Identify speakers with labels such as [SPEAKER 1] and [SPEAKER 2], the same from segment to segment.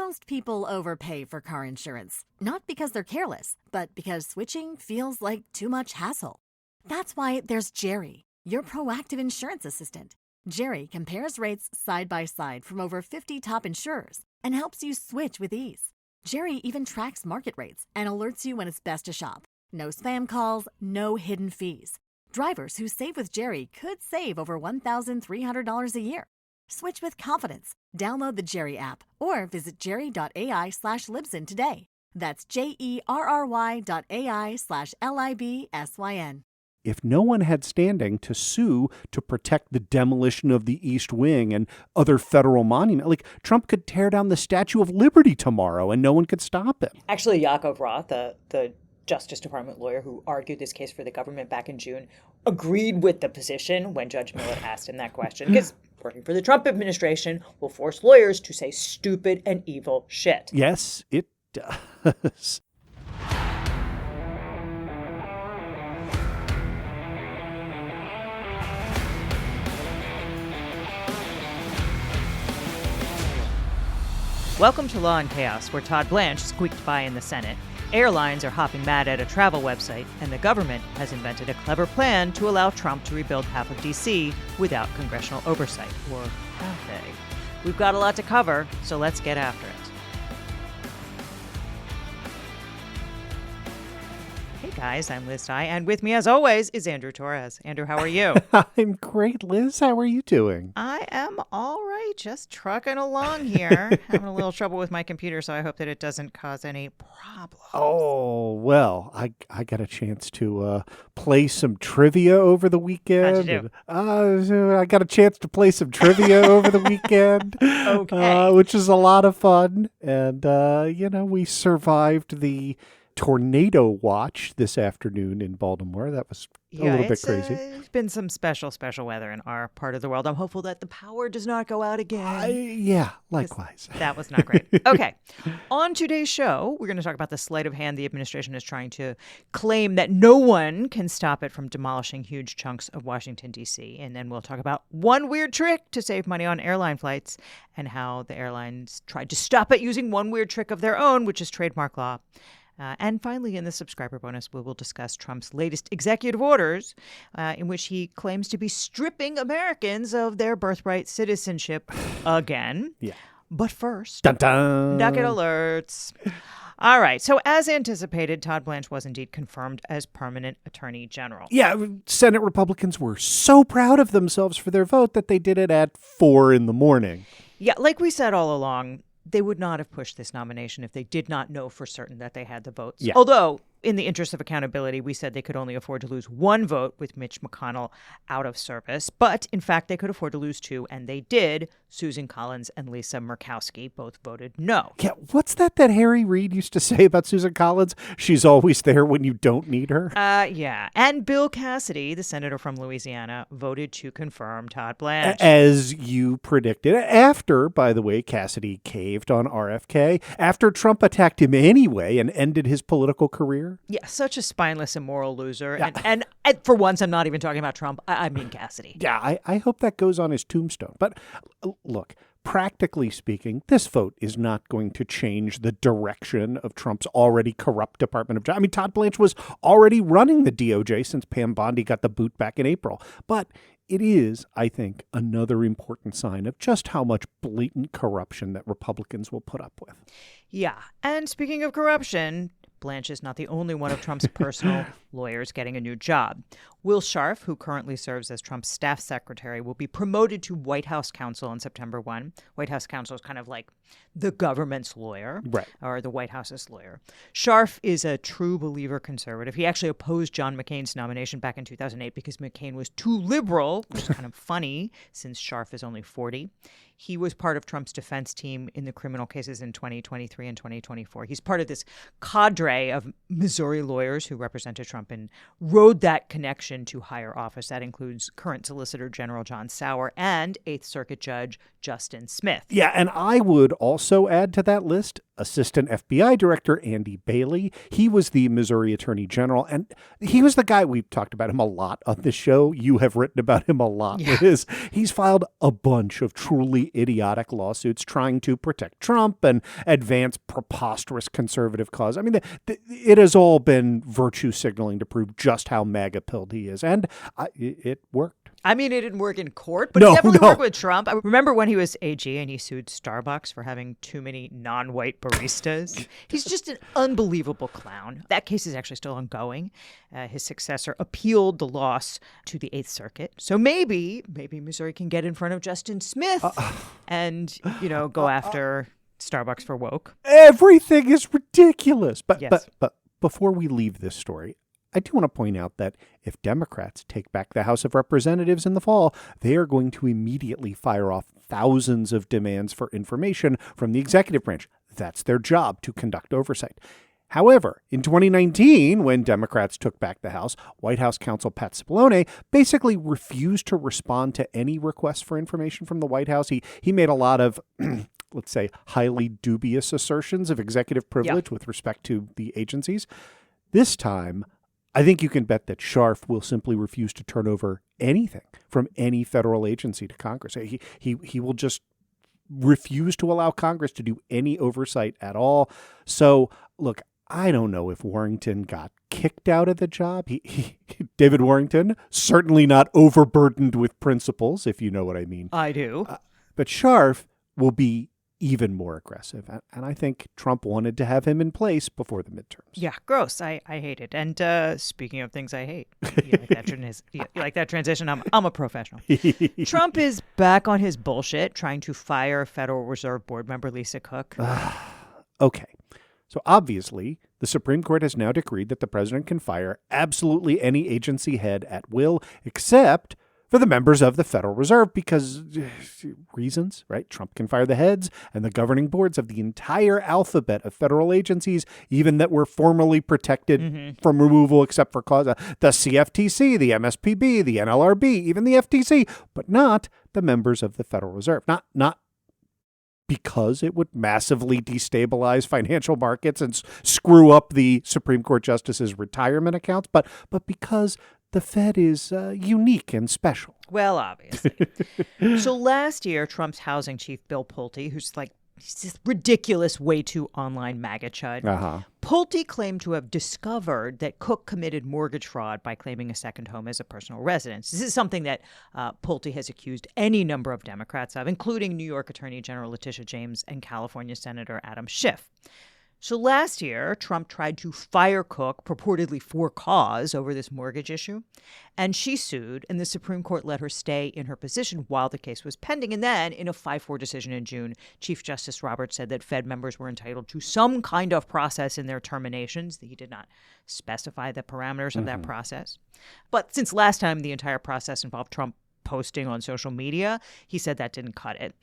[SPEAKER 1] Most people overpay for car insurance, not because they're careless, but because switching feels like too much hassle. That's why there's Jerry, your proactive insurance assistant. Jerry compares rates side by side from over 50 top insurers and helps you switch with ease. Jerry even tracks market rates and alerts you when it's best to shop. No spam calls, no hidden fees. Drivers who save with Jerry could save over $1,300 a year. Switch with confidence. Download the Jerry app or visit jerry.ai/Libsyn today. That's JERRY.ai/LIBSYN.
[SPEAKER 2] If no one had standing to sue to protect the demolition of the East Wing and other federal monuments, like Trump could tear down the Statue of Liberty tomorrow and no one could stop him.
[SPEAKER 3] Actually, Yaakov Roth, the Justice Department lawyer who argued this case for the government back in June, agreed with the position when Judge Millett asked him that question. Because working for the Trump administration will force lawyers to say stupid and evil shit.
[SPEAKER 2] Yes, it does.
[SPEAKER 4] Welcome to Law and Chaos, where Todd Blanche squeaked by in the Senate, airlines are hopping mad at a travel website, and the government has invented a clever plan to allow Trump to rebuild half of D.C. without congressional oversight. Or have they? We've got a lot to cover, so let's get after it. Hey guys, I'm Liz Ty, and with me as always is Andrew Torres. Andrew, how are you?
[SPEAKER 2] I'm great, Liz. How are you doing?
[SPEAKER 4] I am all right, just trucking along here. Having a little trouble with my computer, so I hope that it doesn't cause any problems.
[SPEAKER 2] Oh, well, I got a chance to play some trivia over the weekend.
[SPEAKER 4] How'd you do?
[SPEAKER 2] I got a chance to play some trivia over the weekend,
[SPEAKER 4] Okay.
[SPEAKER 2] which is a lot of fun. And, we survived the tornado watch this afternoon in Baltimore. That was a little bit crazy.
[SPEAKER 4] It's been some special weather in our part of the world. I'm hopeful that the power does not go out again.
[SPEAKER 2] Yeah, likewise.
[SPEAKER 4] That was not great. Okay. On today's show, we're going to talk about the sleight of hand the administration is trying to claim that no one can stop it from demolishing huge chunks of Washington, D.C. And then we'll talk about one weird trick to save money on airline flights and how the airlines tried to stop it using one weird trick of their own, which is trademark law. And finally, in the subscriber bonus, we will discuss Trump's latest executive orders in which he claims to be stripping Americans of their birthright citizenship again.
[SPEAKER 2] Yeah.
[SPEAKER 4] But first,
[SPEAKER 2] Dun-dun.
[SPEAKER 4] Docket alerts. All right. So as anticipated, Todd Blanche was indeed confirmed as permanent attorney general.
[SPEAKER 2] Yeah, Senate Republicans were so proud of themselves for their vote that they did it at 4 a.m.
[SPEAKER 4] Yeah, like we said all along, they would not have pushed this nomination if they did not know for certain that they had the votes.
[SPEAKER 2] Yeah.
[SPEAKER 4] Although, in the interest of accountability, we said they could only afford to lose one vote with Mitch McConnell out of service. But, in fact, they could afford to lose two, and they did. Susan Collins and Lisa Murkowski both voted no.
[SPEAKER 2] Yeah, what's that Harry Reid used to say about Susan Collins? She's always there when you don't need her.
[SPEAKER 4] Yeah. And Bill Cassidy, the senator from Louisiana, voted to confirm Todd Blanche.
[SPEAKER 2] As you predicted. After, by the way, Cassidy caved on RFK, after Trump attacked him anyway and ended his political career.
[SPEAKER 4] Yeah, such a spineless, immoral loser.
[SPEAKER 2] Yeah.
[SPEAKER 4] And for once, I'm not even talking about Trump. I mean Cassidy.
[SPEAKER 2] Yeah, I hope that goes on his tombstone. But look, practically speaking, this vote is not going to change the direction of Trump's already corrupt Department of Justice. I mean, Todd Blanche was already running the DOJ since Pam Bondi got the boot back in April. But it is, I think, another important sign of just how much blatant corruption that Republicans will put up with.
[SPEAKER 4] Yeah. And speaking of corruption, Blanche is not the only one of Trump's personal lawyers getting a new job. Will Scharf, who currently serves as Trump's staff secretary, will be promoted to White House Counsel on September 1. White House Counsel is kind of like the government's lawyer,
[SPEAKER 2] right,
[SPEAKER 4] or the White House's lawyer. Scharf is a true believer conservative. He actually opposed John McCain's nomination back in 2008 because McCain was too liberal, which is kind of funny since Scharf is only 40. He was part of Trump's defense team in the criminal cases in 2023 and 2024. He's part of this cadre of Missouri lawyers who represented Trump and rode that connection to higher office. That includes current Solicitor General John Sauer and Eighth Circuit Judge Justin Smith.
[SPEAKER 2] Yeah, and I would also add to that list Assistant FBI Director Andy Bailey. He was the Missouri Attorney General, and he was the guy, we've talked about him a lot on this show. You have written about him a lot.
[SPEAKER 4] Yeah.
[SPEAKER 2] He's filed a bunch of truly idiotic lawsuits trying to protect Trump and advance preposterous conservative cause. I mean, it has all been virtue signaling to prove just how MAGA-pilled he is, and it worked.
[SPEAKER 4] I mean, it didn't work in court, but it definitely worked with Trump. I remember when he was AG and he sued Starbucks for having too many non-white baristas. He's just an unbelievable clown. That case is actually still ongoing. His successor appealed the loss to the Eighth Circuit. So maybe Missouri can get in front of Justin Smith and, go after Starbucks for woke.
[SPEAKER 2] Everything is ridiculous. But
[SPEAKER 4] Yes.
[SPEAKER 2] but before we leave this story, I do want to point out that if Democrats take back the House of Representatives in the fall, they are going to immediately fire off thousands of demands for information from the executive branch. That's their job, to conduct oversight. However, in 2019, when Democrats took back the House, White House Counsel Pat Cipollone basically refused to respond to any requests for information from the White House. He made a lot of, let's say, highly dubious assertions of executive privilege with respect to the agencies. This time, I think you can bet that Scharf will simply refuse to turn over anything from any federal agency to Congress. He will just refuse to allow Congress to do any oversight at all. So, look, I don't know if Warrington got kicked out of the job. David Warrington, certainly not overburdened with principles, if you know what I mean.
[SPEAKER 4] I do.
[SPEAKER 2] But Scharf will be even more aggressive. And I think Trump wanted to have him in place before the midterms.
[SPEAKER 4] Yeah, gross. I hate it. And speaking of things I hate, you like that transition? I'm a professional. Trump is back on his bullshit, trying to fire Federal Reserve Board member Lisa Cook.
[SPEAKER 2] Okay. So obviously, the Supreme Court has now decreed that the president can fire absolutely any agency head at will, except for the members of the Federal Reserve, because reasons, right? Trump can fire the heads and the governing boards of the entire alphabet of federal agencies, even that were formally protected from removal except for cause. The CFTC, the MSPB, the NLRB, even the FTC, but not the members of the Federal Reserve. Not because it would massively destabilize financial markets and screw up the Supreme Court justices' retirement accounts, but because the Fed is unique and special.
[SPEAKER 4] Well, obviously. So last year, Trump's housing chief, Bill Pulte, who's he's this ridiculous, way too online MAGA chud. Pulte claimed to have discovered that Cook committed mortgage fraud by claiming a second home as a personal residence. This is something that Pulte has accused any number of Democrats of, including New York Attorney General Letitia James and California Senator Adam Schiff. So last year, Trump tried to fire Cook, purportedly for cause, over this mortgage issue. And she sued, and the Supreme Court let her stay in her position while the case was pending. And then, in a 5-4 decision in June, Chief Justice Roberts said that Fed members were entitled to some kind of process in their terminations. He did not specify the parameters of that process. But since last time the entire process involved Trump posting on social media, he said that didn't cut it.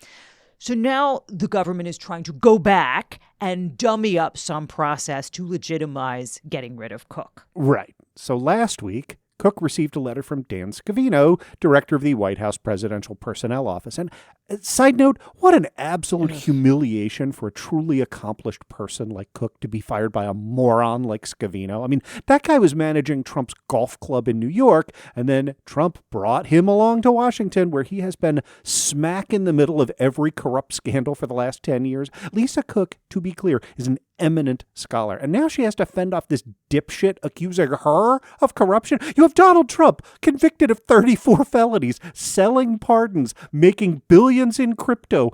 [SPEAKER 4] So now the government is trying to go back and dummy up some process to legitimize getting rid of Cook.
[SPEAKER 2] Right. So last week, Cook received a letter from Dan Scavino, director of the White House Presidential Personnel Office. And side note, what an absolute humiliation for a truly accomplished person like Cook to be fired by a moron like Scavino. I mean, that guy was managing Trump's golf club in New York, and then Trump brought him along to Washington, where he has been smack in the middle of every corrupt scandal for the last 10 years. Lisa Cook, to be clear, is an eminent scholar. And now she has to fend off this dipshit accusing her of corruption. You have Donald Trump, convicted of 34 felonies, selling pardons, making billions in crypto,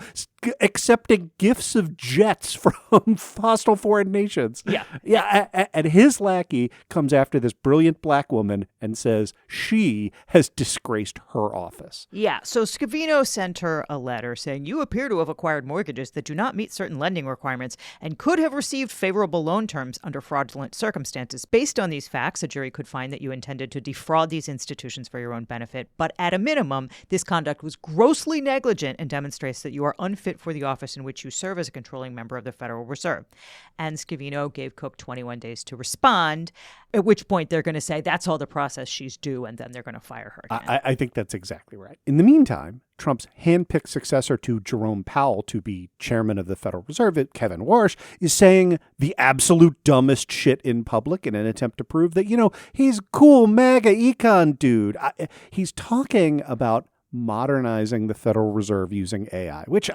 [SPEAKER 2] accepting gifts of jets from hostile foreign nations. Yeah. And his lackey comes after this brilliant black woman and says she has disgraced her office.
[SPEAKER 4] Yeah. So Scavino sent her a letter saying, "You appear to have acquired mortgages that do not meet certain lending requirements and could have received favorable loan terms under fraudulent circumstances. Based on these facts, a jury could find that you intended to defraud these institutions for your own benefit. But at a minimum, this conduct was grossly negligent and demonstrates that you are unfit unfit for the office in which you serve as a controlling member of the Federal Reserve. And Scavino gave Cook 21 days to respond, at which point they're going to say that's all the process she's due, and then they're going to fire her again.
[SPEAKER 2] I think that's exactly right. In the meantime, Trump's handpicked successor to Jerome Powell to be chairman of the Federal Reserve, Kevin Warsh, is saying the absolute dumbest shit in public in an attempt to prove that, he's cool MAGA econ dude. He's talking about modernizing the Federal Reserve using AI, which,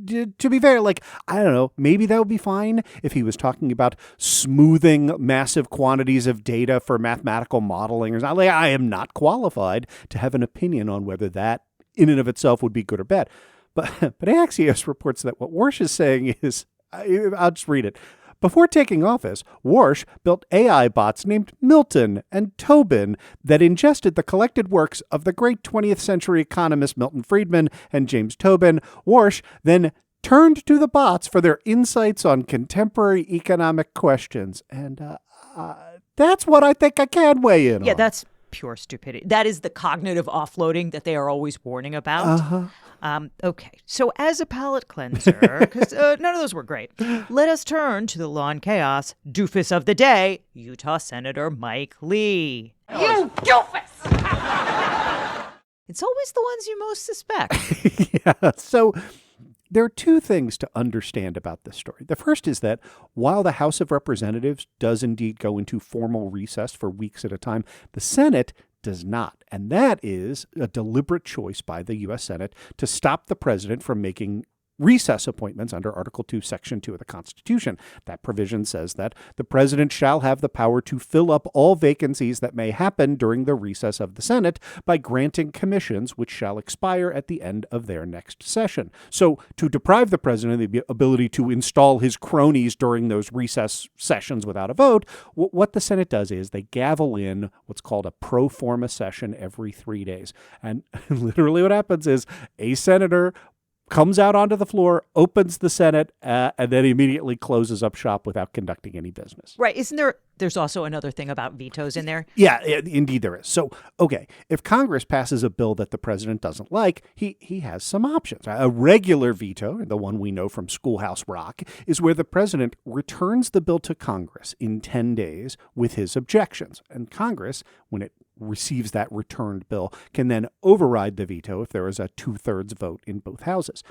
[SPEAKER 2] to be fair, I don't know, maybe that would be fine if he was talking about smoothing massive quantities of data for mathematical modeling or something. I am not qualified to have an opinion on whether that in and of itself would be good or bad. But Axios reports that what Warsh is saying is, I'll just read it. Before taking office, Warsh built AI bots named Milton and Tobin that ingested the collected works of the great 20th century economists Milton Friedman and James Tobin. Warsh then turned to the bots for their insights on contemporary economic questions. And that's what I think I can weigh in on.
[SPEAKER 4] Yeah, that's pure stupidity. That is the cognitive offloading that they are always warning about. Okay, so as a palate cleanser, because none of those were great, let us turn to the law and chaos doofus of the day, Utah Senator Mike Lee.
[SPEAKER 5] You doofus!
[SPEAKER 4] It's always the ones you most suspect.
[SPEAKER 2] Yeah, so there are two things to understand about this story. The first is that while the House of Representatives does indeed go into formal recess for weeks at a time, the Senate does not. And that is a deliberate choice by the U.S. Senate to stop the president from making recess appointments under Article 2, Section 2 of the Constitution. That provision says that the president shall have the power to fill up all vacancies that may happen during the recess of the Senate by granting commissions which shall expire at the end of their next session. So to deprive the president of the ability to install his cronies during those recess sessions without a vote, what the Senate does is they gavel in what's called a pro forma session every 3 days. And literally what happens is a senator comes out onto the floor, opens the Senate, and then immediately closes up shop without conducting any business.
[SPEAKER 4] Right. There's also another thing about vetoes in there?
[SPEAKER 2] Yeah, indeed there is. So, okay, if Congress passes a bill that the president doesn't like, he has some options. A regular veto, the one we know from Schoolhouse Rock, is where the president returns the bill to Congress in 10 days with his objections. And Congress, when it receives that returned bill, can then override the veto if there is a 2/3 vote in both houses.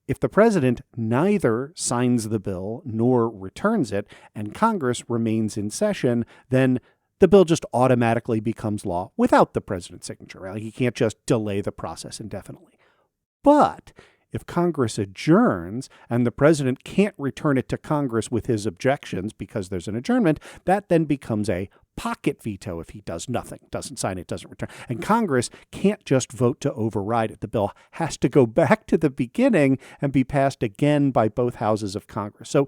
[SPEAKER 2] If the president neither signs the bill nor returns it, and Congress remains in session, then the bill just automatically becomes law without the president's signature. Right? He can't just delay the process indefinitely. But if Congress adjourns and the president can't return it to Congress with his objections because there's an adjournment, that then becomes a pocket veto if he does nothing, doesn't sign it, doesn't return. And Congress can't just vote to override it. The bill has to go back to the beginning and be passed again by both houses of Congress. So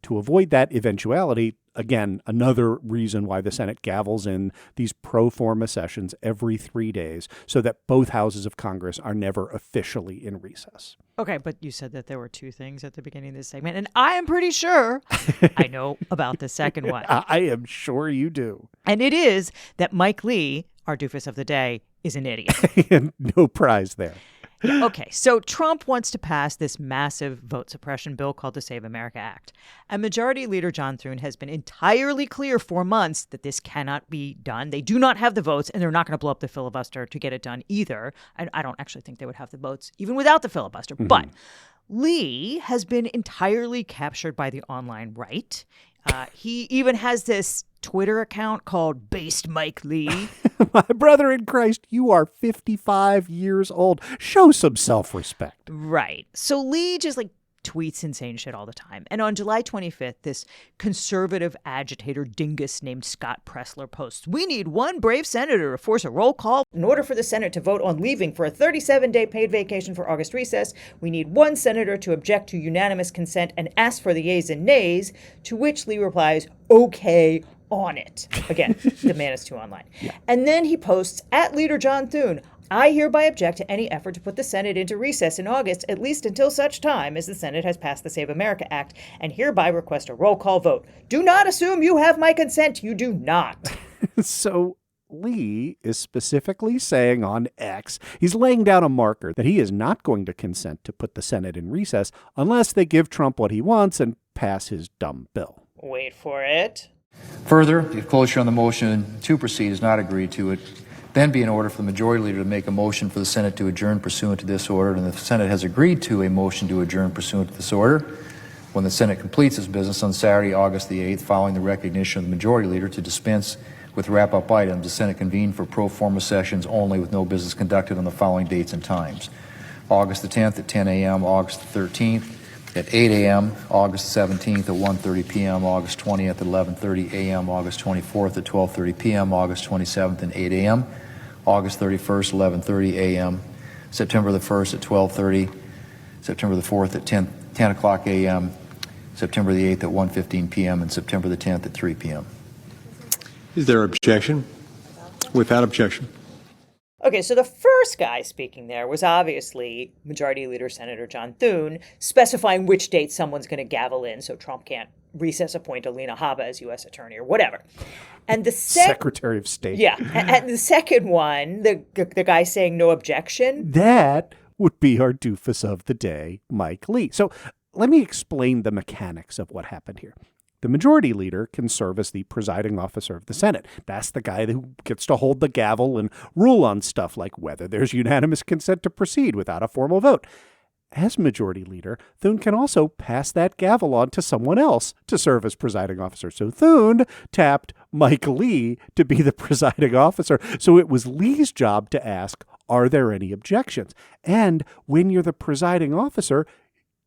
[SPEAKER 2] to avoid that eventuality, again, another reason why the Senate gavels in these pro forma sessions every 3 days so that both houses of Congress are never officially in recess.
[SPEAKER 4] Okay, but you said that there were two things at the beginning of this segment, and I am pretty sure I know about the second one.
[SPEAKER 2] I am sure you do.
[SPEAKER 4] And it is that Mike Lee, our doofus of the day, is an idiot.
[SPEAKER 2] No prize there.
[SPEAKER 4] Yeah, okay, so Trump wants to pass this massive vote suppression bill called the Save America Act. And Majority Leader John Thune has been entirely clear for months that this cannot be done. They do not have the votes, and they're not going to blow up the filibuster to get it done either. And I don't actually think they would have the votes even without the filibuster. Mm-hmm. But Lee has been entirely captured by the online right. He even has this Twitter account called Based Mike Lee.
[SPEAKER 2] My brother in Christ, you are 55 years old. Show some self-respect.
[SPEAKER 4] Right. So Lee just tweets insane shit all the time. And on July 25th, this conservative agitator dingus named Scott Pressler posts, "We need one brave senator to force a roll call.
[SPEAKER 3] In order for the Senate to vote on leaving for a 37-day paid vacation for August recess, we need one senator to object to unanimous consent and ask for the yeas and nays," to which Lee replies, "Okay, on it." Again, the man is too online. Yeah. And then he posts, "At Leader John Thune, I hereby object to any effort to put the Senate into recess in August, at least until such time as the Senate has passed the Save America Act, and hereby request a roll call vote. Do not assume you have my consent. You do not."
[SPEAKER 2] So Lee is specifically saying on X, he's laying down a marker that he is not going to consent to put the Senate in recess unless they give Trump what he wants and pass his dumb bill.
[SPEAKER 3] Wait for it.
[SPEAKER 5] Further, if cloture on the motion to proceed is not agreed to, it then be in order for the Majority Leader to make a motion for the Senate to adjourn pursuant to this order, and the Senate has agreed to a motion to adjourn pursuant to this order. When the Senate completes its business on Saturday, August the 8th, following the recognition of the Majority Leader to dispense with wrap-up items, the Senate convened for pro forma sessions only with no business conducted on the following dates and times. August the 10th at 10 a.m., August the 13th at 8 a.m., August 17th at 1:30 p.m., August 20th at 11:30 a.m., August 24th at 12:30 p.m., August 27th at 8 a.m., August 31st, 11:30 a.m., September the 1st at 12:30, September the 4th at 10 o'clock a.m., September the 8th at 1:15 p.m., and September the 10th at 3 p.m.
[SPEAKER 6] Is there objection? Without objection.
[SPEAKER 3] Okay, so the first guy speaking there was obviously Majority Leader Senator John Thune, specifying which date someone's going to gavel in so Trump can't recess appoint Alina Habba as U.S. Attorney or whatever. And the
[SPEAKER 2] Secretary of State.
[SPEAKER 3] Yeah, and the second one, the guy saying no objection.
[SPEAKER 2] That would be our doofus of the day, Mike Lee. So let me explain the mechanics of what happened here. The Majority Leader can serve as the presiding officer of the Senate. That's the guy who gets to hold the gavel and rule on stuff like whether there's unanimous consent to proceed without a formal vote. As Majority Leader, Thune can also pass that gavel on to someone else to serve as presiding officer. So Thune tapped Mike Lee to be the presiding officer. So it was Lee's job to ask, are there any objections? And when you're the presiding officer,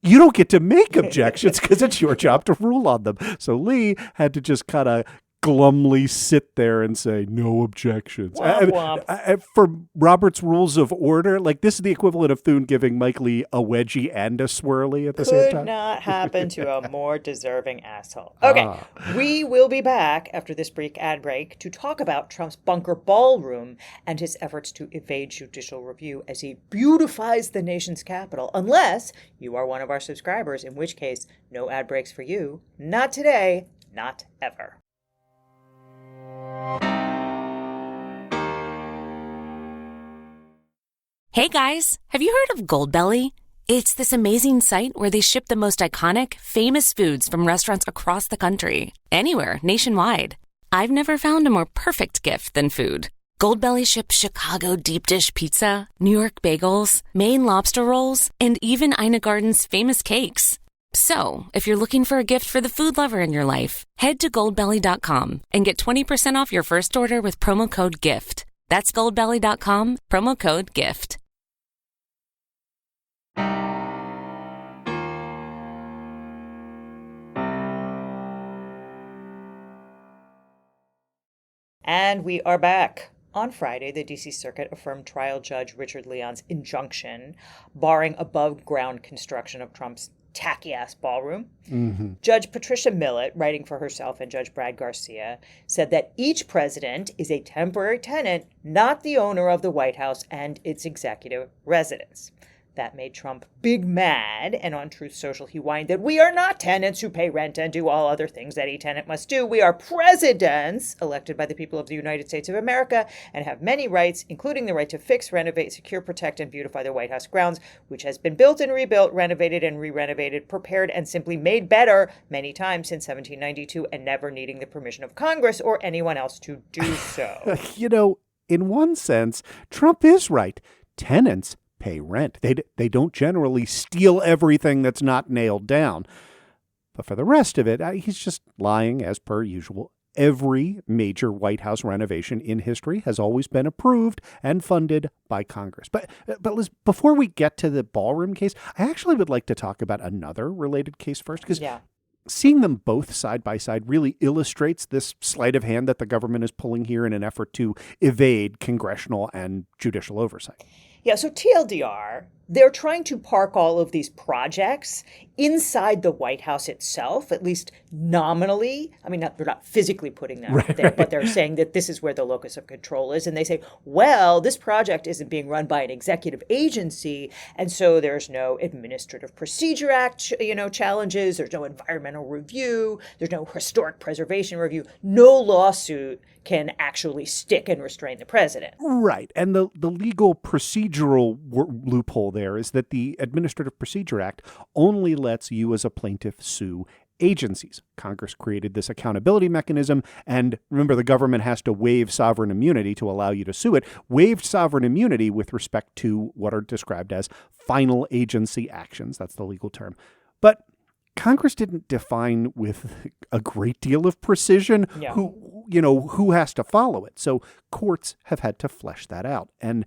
[SPEAKER 2] you don't get to make objections because it's your job to rule on them. So Lee had to just kind of glumly sit there and say, no objections.
[SPEAKER 3] Womp womp.
[SPEAKER 2] For Robert's Rules of Order, like this is the equivalent of Thune giving Mike Lee a wedgie and a swirly at the same time.
[SPEAKER 3] Could not happen to a more deserving asshole. Okay, we will be back after this brief ad break to talk about Trump's bunker ballroom and his efforts to evade judicial review as he beautifies the nation's capital, unless you are one of our subscribers, in which case, no ad breaks for you. Not today, not ever.
[SPEAKER 7] Hey guys, have you heard of Goldbelly? It's this amazing site where they ship the most iconic, famous foods from restaurants across the country, anywhere, nationwide. I've never found a more perfect gift than food. Goldbelly ships Chicago deep dish pizza, New York bagels, Maine lobster rolls, and even Ina Garden's famous cakes. So, if you're looking for a gift for the food lover in your life, head to goldbelly.com and get 20% off your first order with promo code GIFT. That's goldbelly.com, promo code GIFT.
[SPEAKER 3] And we are back. On Friday, the D.C. Circuit affirmed trial judge Richard Leon's injunction barring above-ground construction of Trump's tacky-ass ballroom. Mm-hmm. Judge Patricia Millett, writing for herself and Judge Brad Garcia, said that each president is a temporary tenant, not the owner of the White House and its executive residence. That made Trump big mad, and on Truth Social he whined that we are not tenants who pay rent and do all other things that a tenant must do. We are presidents elected by the people of the United States of America and have many rights, including the right to fix, renovate, secure, protect, and beautify the White House grounds, which has been built and rebuilt, renovated and re-renovated, prepared and simply made better many times since 1792 and never needing the permission of Congress or anyone else to do so.
[SPEAKER 2] You know, in one sense, Trump is right. Tenants pay rent. They don't generally steal everything that's not nailed down. But for the rest of it, he's just lying as per usual. Every major White House renovation in history has always been approved and funded by Congress. But Liz, before we get to the ballroom case, I actually would like to talk about another related case first, because seeing them both side by side really illustrates this sleight of hand that the government is pulling here in an effort to evade congressional and judicial oversight.
[SPEAKER 3] Yeah, so TLDR, they're trying to park all of these projects inside the White House itself, at least nominally. I mean, they're not physically putting them there, but they're saying that this is where the locus of control is. And they say, well, this project isn't being run by an executive agency, and so there's no Administrative Procedure Act, challenges. There's no environmental review. There's no historic preservation review. No lawsuit can actually stick and restrain the president.
[SPEAKER 2] Right. And the legal procedural loophole there is that the Administrative Procedure Act only lets you as a plaintiff sue agencies. Congress created this accountability mechanism, and remember, the government has to waive sovereign immunity to allow you to sue it. Waived sovereign immunity with respect to what are described as final agency actions. That's the legal term. But Congress didn't define with a great deal of precision who has to follow it. So courts have had to flesh that out. And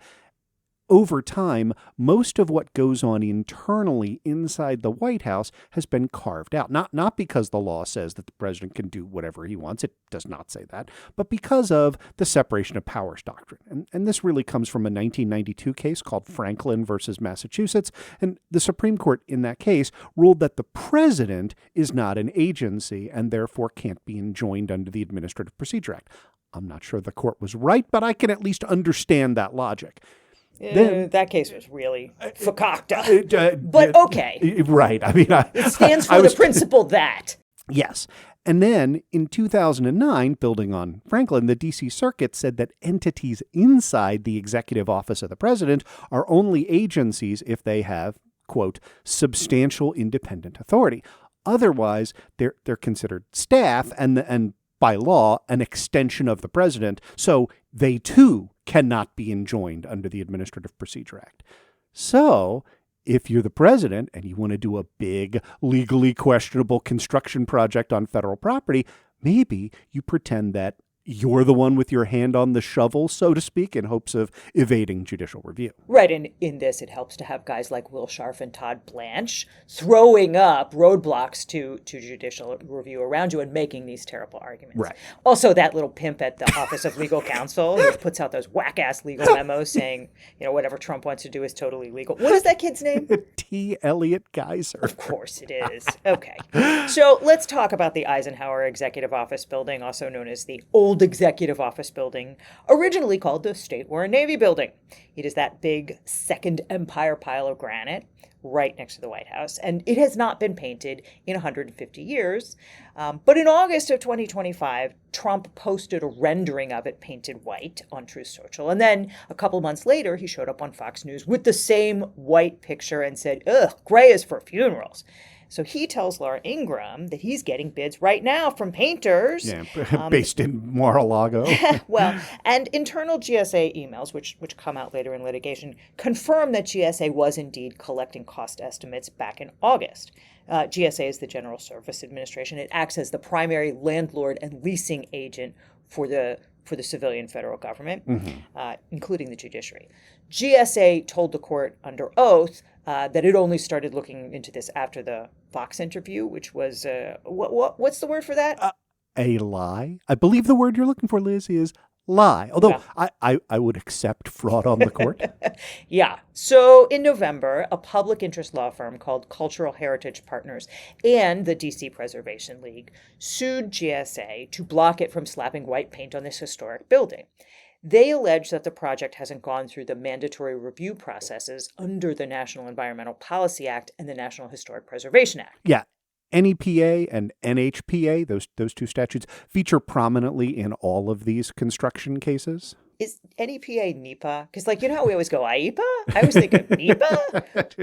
[SPEAKER 2] over time, most of what goes on internally inside the White House has been carved out. Not because the law says that the president can do whatever he wants. It does not say that. But because of the separation of powers doctrine. And this really comes from a 1992 case called Franklin versus Massachusetts. And the Supreme Court in that case ruled that the president is not an agency and therefore can't be enjoined under the Administrative Procedure Act. I'm not sure the court was right, but I can at least understand that logic.
[SPEAKER 3] That case was really fakakta. But okay.
[SPEAKER 2] Right. I mean,
[SPEAKER 3] it stands for the principle that.
[SPEAKER 2] Yes. And then in 2009, building on Franklin, the D.C. Circuit said that entities inside the executive office of the president are only agencies if they have, quote, substantial independent authority. Otherwise, they're considered staff and by law, an extension of the president. So they too cannot be enjoined under the Administrative Procedure Act. So if you're the president and you want to do a big, legally questionable construction project on federal property, maybe you pretend that you're the one with your hand on the shovel, so to speak, in hopes of evading judicial review.
[SPEAKER 3] Right. And in this, it helps to have guys like Will Scharf and Todd Blanche throwing up roadblocks to judicial review around you and making these terrible arguments.
[SPEAKER 2] Right.
[SPEAKER 3] Also, that little pimp at the Office of Legal Counsel who puts out those whack-ass legal memos saying, whatever Trump wants to do is totally legal. What is that kid's name?
[SPEAKER 2] T. Elliott Geiser.
[SPEAKER 3] Of course it is. Okay. So let's talk about the Eisenhower Executive Office Building, also known as the Old Executive Office Building, originally called the State War and Navy Building. It is that big Second Empire pile of granite right next to the White House, and it has not been painted in 150 years. But in August of 2025, Trump posted a rendering of it painted white on Truth Social. And then a couple months later, he showed up on Fox News with the same white picture and said, ugh, gray is for funerals. So he tells Laura Ingraham that he's getting bids right now from painters.
[SPEAKER 2] Yeah, based in Mar-a-Lago.
[SPEAKER 3] Well, and internal GSA emails, which come out later in litigation, confirm that GSA was indeed collecting cost estimates back in August. GSA is the General Service Administration. It acts as the primary landlord and leasing agent for the civilian federal government, including the judiciary. GSA told the court under oath that it only started looking into this after the Fox interview, which was, what's the word for that?
[SPEAKER 2] A lie. I believe the word you're looking for, Liz, is lie. Although I would accept fraud on the court.
[SPEAKER 3] Yeah. So in November, a public interest law firm called Cultural Heritage Partners and the D.C. Preservation League sued GSA to block it from slapping white paint on this historic building. They allege that the project hasn't gone through the mandatory review processes under the National Environmental Policy Act and the National Historic Preservation Act.
[SPEAKER 2] Yeah. NEPA and NHPA, those two statutes, feature prominently in all of these construction cases.
[SPEAKER 3] Is NEPA NEPA? Because, how we always go, IEPA? I always think of NEPA.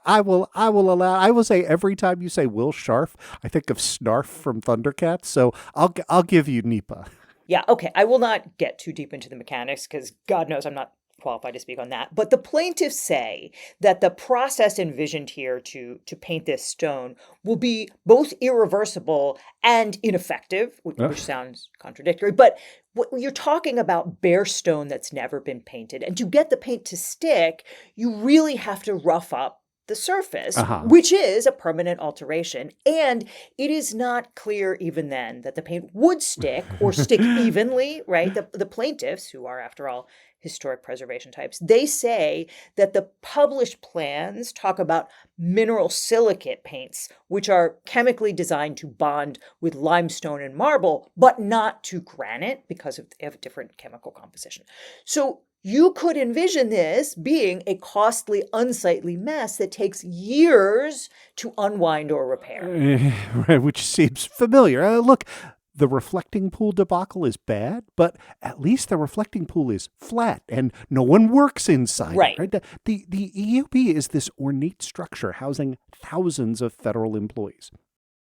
[SPEAKER 2] I will say every time you say Will Scharf, I think of Snarf from Thundercats. So I'll give you NEPA.
[SPEAKER 3] Yeah, okay. I will not get too deep into the mechanics because God knows I'm not qualified to speak on that. But the plaintiffs say that the process envisioned here to paint this stone will be both irreversible and ineffective, which sounds contradictory. But you're talking about bare stone that's never been painted. And to get the paint to stick, you really have to rough up the surface, which is a permanent alteration. And it is not clear even then that the paint would stick or stick evenly, right? The plaintiffs, who are, after all, historic preservation types. They say that the published plans talk about mineral silicate paints, which are chemically designed to bond with limestone and marble, but not to granite because of different chemical composition. So you could envision this being a costly, unsightly mess that takes years to unwind or repair.
[SPEAKER 2] Right, which seems familiar. Look, the reflecting pool debacle is bad, but at least the reflecting pool is flat and no one works inside.
[SPEAKER 3] Right.
[SPEAKER 2] Right? The EOB is this ornate structure housing thousands of federal employees.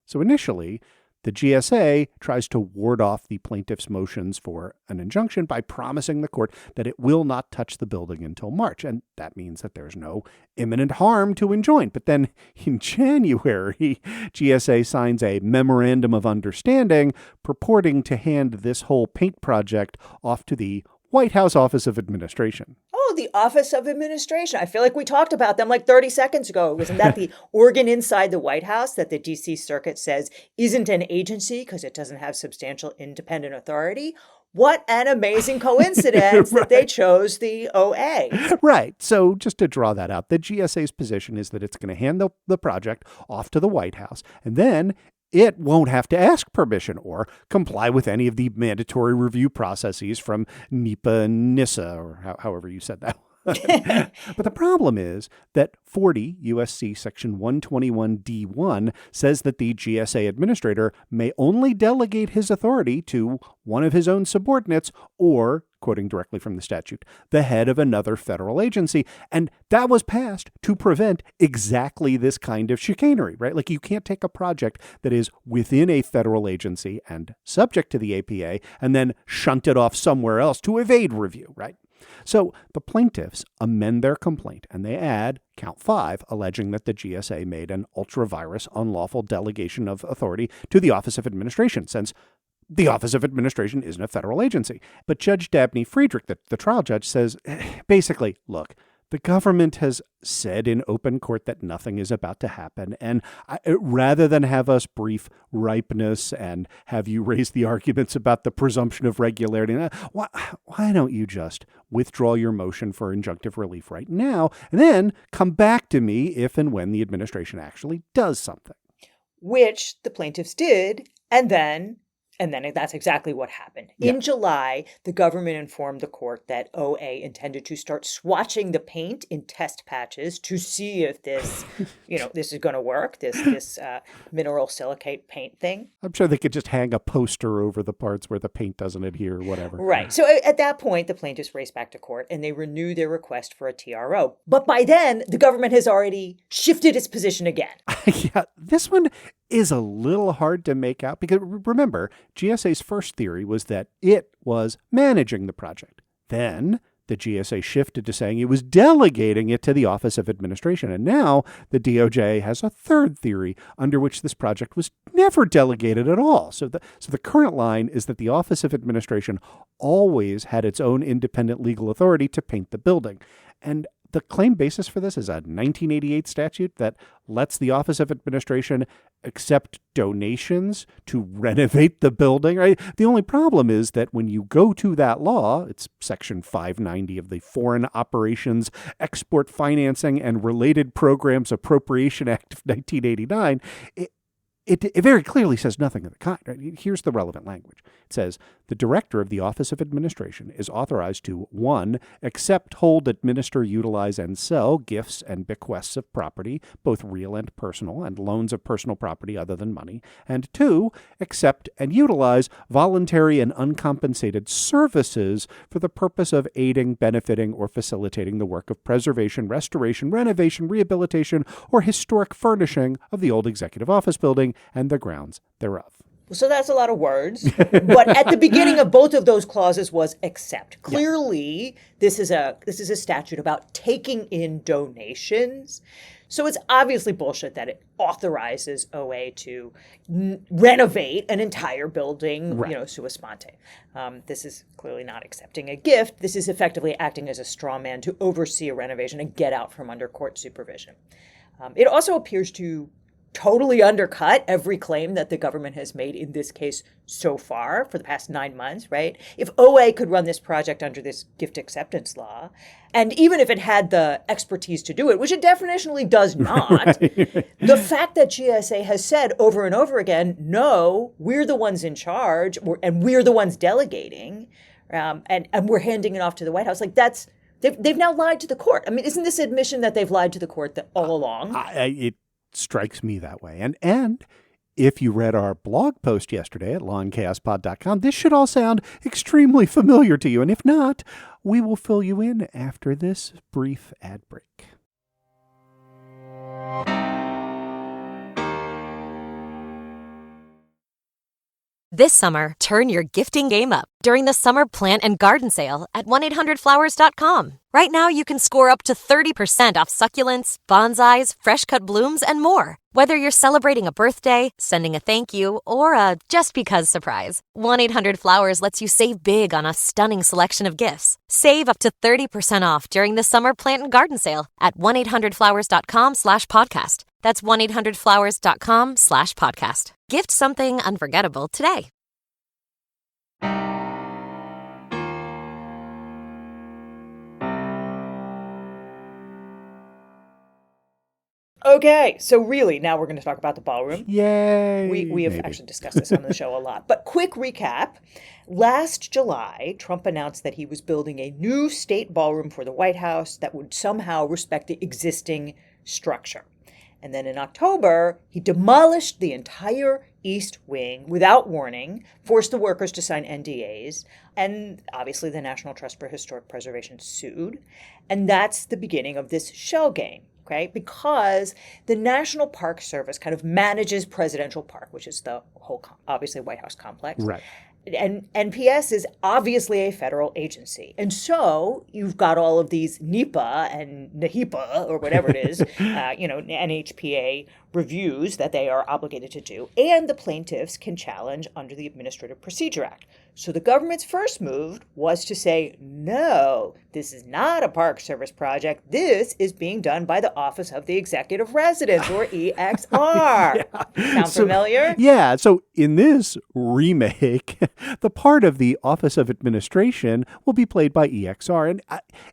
[SPEAKER 2] So initially, the GSA tries to ward off the plaintiff's motions for an injunction by promising the court that it will not touch the building until March. And that means that there's no imminent harm to enjoin. But then in January, GSA signs a memorandum of understanding purporting to hand this whole paint project off to the White House Office of Administration.
[SPEAKER 3] Oh, the Office of Administration. I feel like we talked about them like 30 seconds ago. Wasn't that the organ inside the White House that the D.C. Circuit says isn't an agency because it doesn't have substantial independent authority? What an amazing coincidence that they chose the OA.
[SPEAKER 2] Right. So just to draw that out, the GSA's position is that it's going to hand the project off to the White House, and then it won't have to ask permission or comply with any of the mandatory review processes from NEPA and NISA, or however you said that. But the problem is that 40 U.S.C. Section 121D1 says that the GSA administrator may only delegate his authority to one of his own subordinates or, quoting directly from the statute, the head of another federal agency. And that was passed to prevent exactly this kind of chicanery, right? Like you can't take a project that is within a federal agency and subject to the APA and then shunt it off somewhere else to evade review, right? So the plaintiffs amend their complaint and they add count 5, alleging that the GSA made an ultra-virus unlawful delegation of authority to the Office of Administration, since the Office of Administration isn't a federal agency. But Judge Dabney Friedrich, the trial judge, says, basically, look, the government has said in open court that nothing is about to happen. And rather than have us brief ripeness and have you raise the arguments about the presumption of regularity, why don't you just withdraw your motion for injunctive relief right now and then come back to me if and when the administration actually does something?
[SPEAKER 3] Which the plaintiffs did, and then that's exactly what happened.
[SPEAKER 2] Yeah.
[SPEAKER 3] In July, the government informed the court that OA intended to start swatching the paint in test patches to see if this, this is going to work, this mineral silicate paint thing.
[SPEAKER 2] I'm sure they could just hang a poster over the parts where the paint doesn't adhere or whatever.
[SPEAKER 3] Right. So at that point, the plaintiffs race back to court and they renew their request for a TRO. But by then, the government has already shifted its position again.
[SPEAKER 2] Yeah, this one is a little hard to make out because remember, GSA's first theory was that it was managing the project. Then the GSA shifted to saying it was delegating it to the Office of Administration. And now the DOJ has a third theory under which this project was never delegated at all. So the current line is that the Office of Administration always had its own independent legal authority to paint the building. And the claim basis for this is a 1988 statute that lets the Office of Administration accept donations to renovate the building, right? The only problem is that when you go to that law, it's Section 590 of the Foreign Operations, Export Financing, and Related Programs Appropriation Act of 1989, it very clearly says nothing of the kind. Right? Here's the relevant language. It says, the director of the Office of Administration is authorized to, 1, accept, hold, administer, utilize, and sell gifts and bequests of property, both real and personal, and loans of personal property other than money, and 2, accept and utilize voluntary and uncompensated services for the purpose of aiding, benefiting, or facilitating the work of preservation, restoration, renovation, rehabilitation, or historic furnishing of the old executive office building and the grounds thereof.
[SPEAKER 3] So that's a lot of words. But at the beginning of both of those clauses was accept. Clearly, this is a statute about taking in donations. So it's obviously bullshit that it authorizes OA to renovate an entire building, sua sponte. This is clearly not accepting a gift. This is effectively acting as a straw man to oversee a renovation and get out from under court supervision. It also appears to totally undercut every claim that the government has made in this case so far for the past 9 months, right? If OA could run this project under this gift acceptance law, and even if it had the expertise to do it, which it definitionally does not, the fact that GSA has said over and over again, no, we're the ones in charge, and we're the ones delegating, and we're handing it off to the White House, like they've now lied to the court. I mean, isn't this admission that they've lied to the court all along?
[SPEAKER 2] It strikes me that way. And if you read our blog post yesterday at lawandchaospod.com, this should all sound extremely familiar to you. And if not, we will fill you in after this brief ad break.
[SPEAKER 8] This summer, turn your gifting game up during the Summer Plant and Garden Sale at 1-800-Flowers.com. Right now, you can score up to 30% off succulents, bonsais, fresh-cut blooms, and more. Whether you're celebrating a birthday, sending a thank you, or a just-because surprise, 1-800-Flowers lets you save big on a stunning selection of gifts. Save up to 30% off during the Summer Plant and Garden Sale at 1-800-Flowers.com/podcast. That's 1-800-Flowers.com/podcast. Gift something unforgettable today.
[SPEAKER 3] Okay, so really, now we're going to talk about the ballroom.
[SPEAKER 2] Yay!
[SPEAKER 3] We have actually discussed this on the show a lot. But quick recap. Last July, Trump announced that he was building a new state ballroom for the White House that would somehow respect the existing structure. And then in October, he demolished the entire East Wing without warning, forced the workers to sign NDAs, and obviously the National Trust for Historic Preservation sued. And that's the beginning of this shell game. Okay, because the National Park Service kind of manages Presidential Park, which is the whole, obviously, White House complex. Right. And NPS is obviously a federal agency. And so you've got all of these NEPA and NHEPA, or whatever it is, NHPA reviews that they are obligated to do. And the plaintiffs can challenge under the Administrative Procedure Act. So the government's first move was to say, no, this is not a Park Service project. This is being done by the Office of the Executive Residence, or EXR. Sound familiar?
[SPEAKER 2] Yeah. So in this remake, the part of the Office of Administration will be played by EXR. And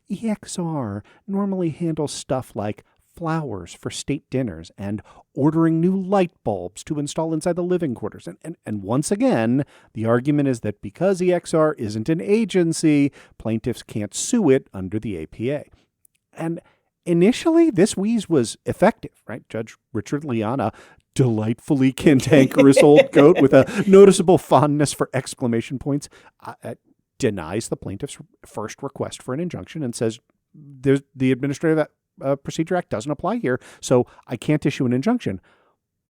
[SPEAKER 2] EXR normally handles stuff like flowers for state dinners and ordering new light bulbs to install inside the living quarters. And once again, the argument is that because EXR isn't an agency, plaintiffs can't sue it under the APA. And initially, this wheeze was effective, right? Judge Richard Liana, delightfully cantankerous old goat with a noticeable fondness for exclamation points, denies the plaintiff's first request for an injunction and says the Administrative Procedure Act doesn't apply here, so I can't issue an injunction.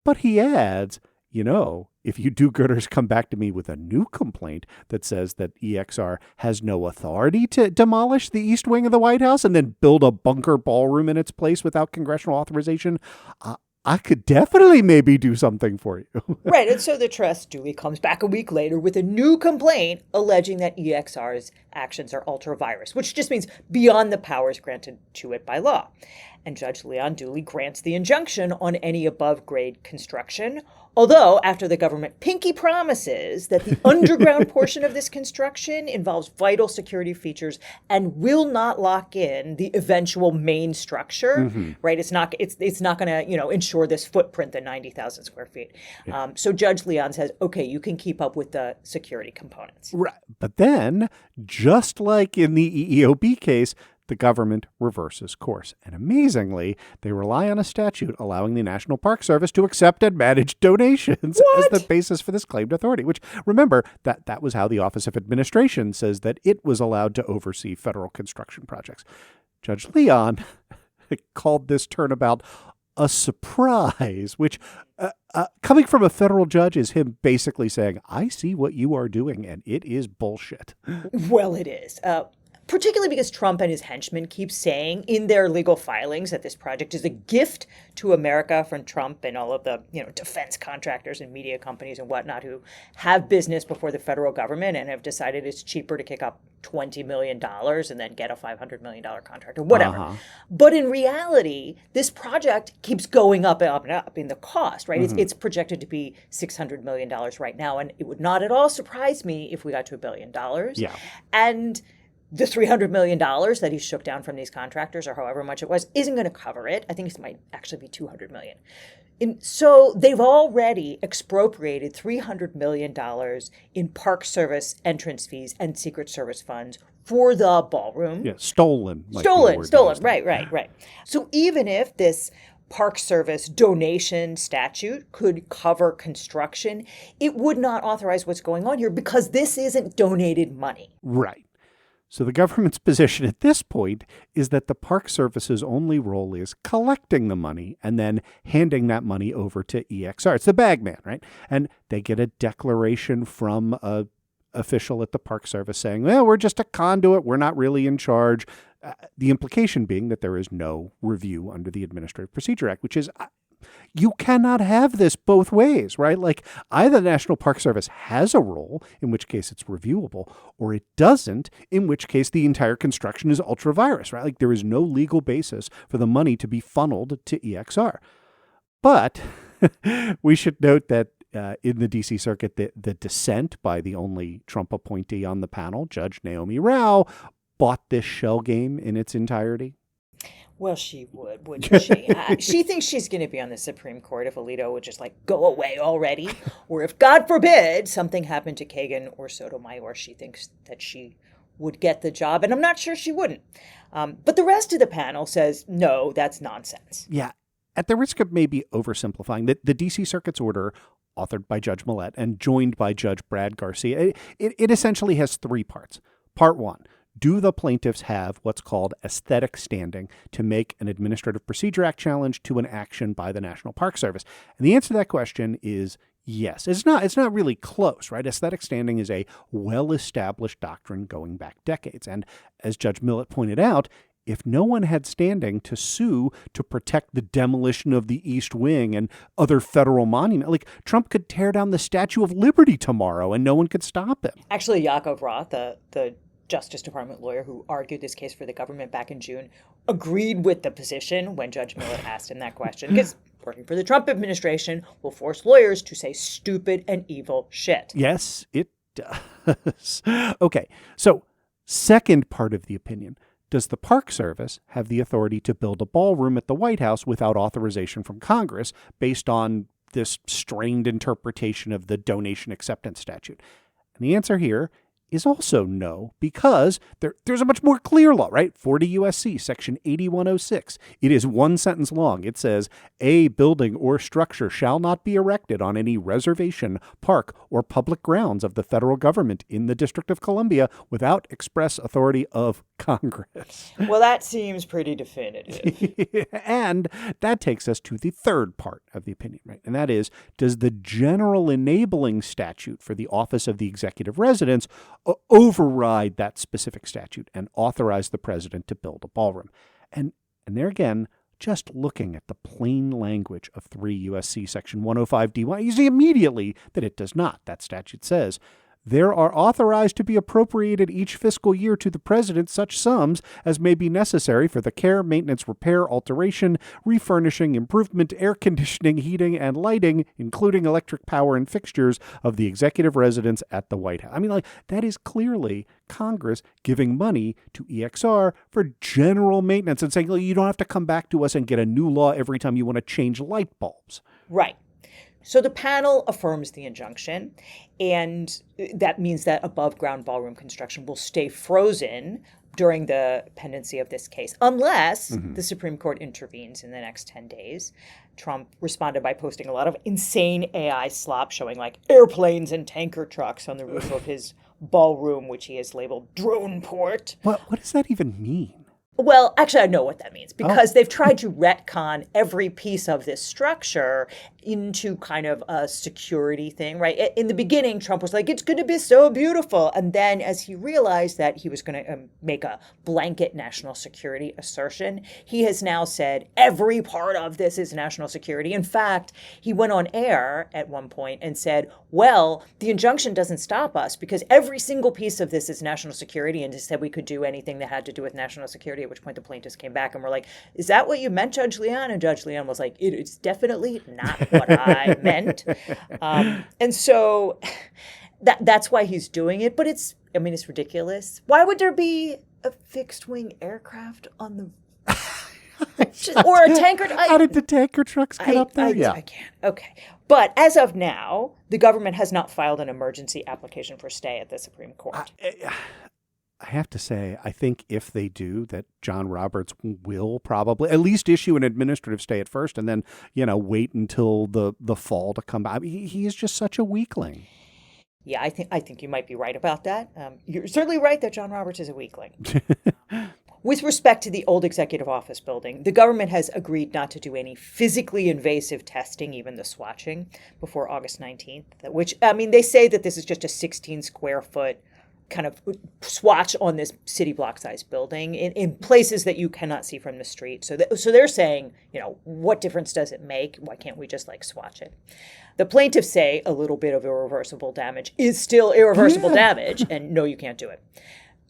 [SPEAKER 2] But he adds, if you do-gooders come back to me with a new complaint that says that EXR has no authority to demolish the East Wing of the White House and then build a bunker ballroom in its place without congressional authorization, I could definitely maybe do something for you.
[SPEAKER 3] Right. And so the trust duly comes back a week later with a new complaint alleging that EXR's actions are ultra-virus, which just means beyond the powers granted to it by law. And Judge Leon duly grants the injunction on any above-grade construction, although after the government pinky promises that the underground portion of this construction involves vital security features and will not lock in the eventual main structure, right? It's not going to, ensure this footprint, the 90,000 square feet. Yeah. So Judge Leon says, okay, you can keep up with the security components.
[SPEAKER 2] Right. But then, just like in the EEOB case, the government reverses course. And amazingly, they rely on a statute allowing the National Park Service to accept and manage donations as the basis for this claimed authority, which, remember, that was how the Office of Administration says that it was allowed to oversee federal construction projects. Judge Leon called this turnabout a surprise, which coming from a federal judge is him basically saying, I see what you are doing, and it is bullshit.
[SPEAKER 3] Well, it is. particularly because Trump and his henchmen keep saying in their legal filings that this project is a gift to America from Trump and all of the, defense contractors and media companies and whatnot who have business before the federal government and have decided it's cheaper to kick up $20 million and then get a $500 million contract or whatever. But in reality, this project keeps going up and up and up in the cost, right? It's projected to be $600 million right now. And it would not at all surprise me if we got to $1 billion.
[SPEAKER 2] Yeah.
[SPEAKER 3] And the $300 million that he shook down from these contractors, or however much it was, isn't going to cover it. I think it might actually be $200 million. So they've already expropriated $300 million in Park Service entrance fees and Secret Service funds for the ballroom.
[SPEAKER 2] Yeah, stolen.
[SPEAKER 3] Stolen. Right. So even if this Park Service donation statute could cover construction, it would not authorize what's going on here because this isn't donated money.
[SPEAKER 2] Right. So the government's position at this point is that the Park Service's only role is collecting the money and then handing that money over to EXR. It's the bagman, right? And they get a declaration from a official at the Park Service saying, well, we're just a conduit. We're not really in charge. The implication being that there is no review under the Administrative Procedure Act, which is you cannot have this both ways, right? Like either the National Park Service has a role, in which case it's reviewable, or it doesn't, in which case the entire construction is ultra virus, right? Like there is no legal basis for the money to be funneled to EXR. But we should note that in the D.C. Circuit, the dissent by the only Trump appointee on the panel, Judge Naomi Rao, bought this shell game in its entirety.
[SPEAKER 3] Well, she would, wouldn't she? She thinks she's going to be on the Supreme Court if Alito would just go away already. Or if, God forbid, something happened to Kagan or Sotomayor, she thinks that she would get the job. And I'm not sure she wouldn't. But the rest of the panel says, no, that's nonsense.
[SPEAKER 2] Yeah. At the risk of maybe oversimplifying, the D.C. Circuit's order, authored by Judge Millett and joined by Judge Brad Garcia, it essentially has three parts. Part one. Do the plaintiffs have what's called aesthetic standing to make an Administrative Procedure Act challenge to an action by the National Park Service? And the answer to that question is yes. It's not really close, right? Aesthetic standing is a well-established doctrine going back decades. And as Judge Millett pointed out, if no one had standing to sue to protect the demolition of the East Wing and other federal monuments, like Trump could tear down the Statue of Liberty tomorrow and no one could stop him.
[SPEAKER 3] Actually, Yaakov Roth, the Justice Department lawyer who argued this case for the government back in June, agreed with the position when Judge Millett asked him that question. Because working for the Trump administration will force lawyers to say stupid and evil shit.
[SPEAKER 2] Yes, it does. Okay, so second part of the opinion. Does the Park Service have the authority to build a ballroom at the White House without authorization from Congress based on this strained interpretation of the donation acceptance statute? And the answer here is also no, because there's a much more clear law, right? 40 U.S.C. Section 8106. It is one sentence long. It says, a building or structure shall not be erected on any reservation, park, or public grounds of the federal government in the District of Columbia without express authority of Congress.
[SPEAKER 3] Well, that seems pretty definitive.
[SPEAKER 2] And that takes us to the third part of the opinion, right? And that is, does the general enabling statute for the office of the executive residence override that specific statute and authorize the president to build a ballroom? And there again, just looking at the plain language of 3 U.S.C. Section 105D1, you see immediately that it does not. That statute says, there are authorized to be appropriated each fiscal year to the president such sums as may be necessary for the care, maintenance, repair, alteration, refurnishing, improvement, air conditioning, heating, and lighting, including electric power and fixtures of the executive residence at the White House. I mean, that is clearly Congress giving money to EXR for general maintenance and saying, you don't have to come back to us and get a new law every time you want to change light bulbs.
[SPEAKER 3] Right. So the panel affirms the injunction, and that means that above-ground ballroom construction will stay frozen during the pendency of this case, unless the Supreme Court intervenes in the next 10 days. Trump responded by posting a lot of insane AI slop showing airplanes and tanker trucks on the roof of his ballroom, which he has labeled drone port.
[SPEAKER 2] What does that even mean?
[SPEAKER 3] Well, actually, I know what that means, because they've tried to retcon every piece of this structure into kind of a security thing, right? In the beginning, Trump was like, it's going to be so beautiful. And then as he realized that he was going to make a blanket national security assertion, he has now said every part of this is national security. In fact, he went on air at one point and said, well, the injunction doesn't stop us because every single piece of this is national security, and just said we could do anything that had to do with national security, at which point the plaintiffs came back and were like, is that what you meant, Judge Leon? And Judge Leon was like, it's definitely not what I meant. And so that's why he's doing it. But it's ridiculous. Why would there be a fixed wing aircraft on the or a tanker?
[SPEAKER 2] How did the tanker trucks get up there?
[SPEAKER 3] I can't. Okay. But as of now, the government has not filed an emergency application for stay at the Supreme Court.
[SPEAKER 2] I have to say, I think if they do, that John Roberts will probably at least issue an administrative stay at first and then, wait until the fall to come back. He is just such a weakling.
[SPEAKER 3] Yeah, I think you might be right about that. You're certainly right that John Roberts is a weakling. With respect to the old executive office building, the government has agreed not to do any physically invasive testing, even the swatching, before August 19th, which, they say that this is just a 16 square foot kind of swatch on this city block size building in places that you cannot see from the street. So they're saying, what difference does it make? Why can't we just swatch it? The plaintiffs say a little bit of irreversible damage is still irreversible damage, and no, you can't do it.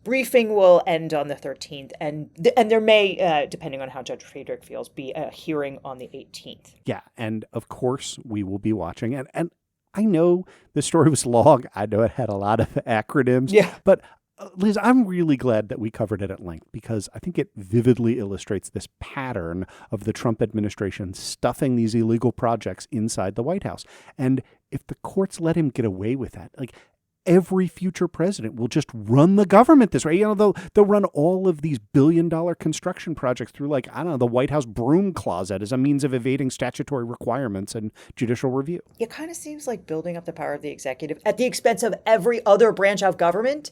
[SPEAKER 3] Briefing will end on the 13th, and there may, depending on how Judge Friedrich feels, be a hearing on the 18th.
[SPEAKER 2] Yeah, and of course we will be watching. And I know the story was long. I know it had a lot of acronyms.
[SPEAKER 3] Yeah.
[SPEAKER 2] But Liz, I'm really glad that we covered it at length because I think it vividly illustrates this pattern of the Trump administration stuffing these illegal projects inside the White House. And if the courts let him get away with that, every future president will just run the government this way. They'll run all of these billion-dollar construction projects through, the White House broom closet as a means of evading statutory requirements and judicial review.
[SPEAKER 3] It kind of seems like building up the power of the executive at the expense of every other branch of government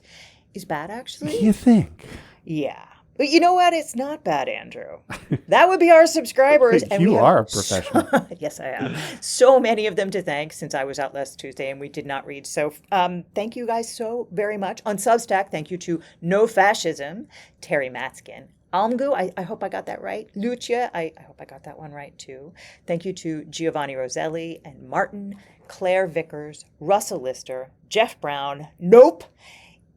[SPEAKER 3] is bad, actually.
[SPEAKER 2] You think?
[SPEAKER 3] Yeah. But you know what? It's not bad, Andrew. That would be our subscribers. And
[SPEAKER 2] you are a professional.
[SPEAKER 3] Yes, I am. So many of them to thank since I was out last Tuesday and we did not read. So thank you guys so very much. On Substack, thank you to No Fascism, Terry Matzkin, Almgu, I hope I got that right. Lucia, I hope I got that one right too. Thank you to Giovanni Roselli and Martin, Claire Vickers, Russell Lister, Jeff Brown, Nope,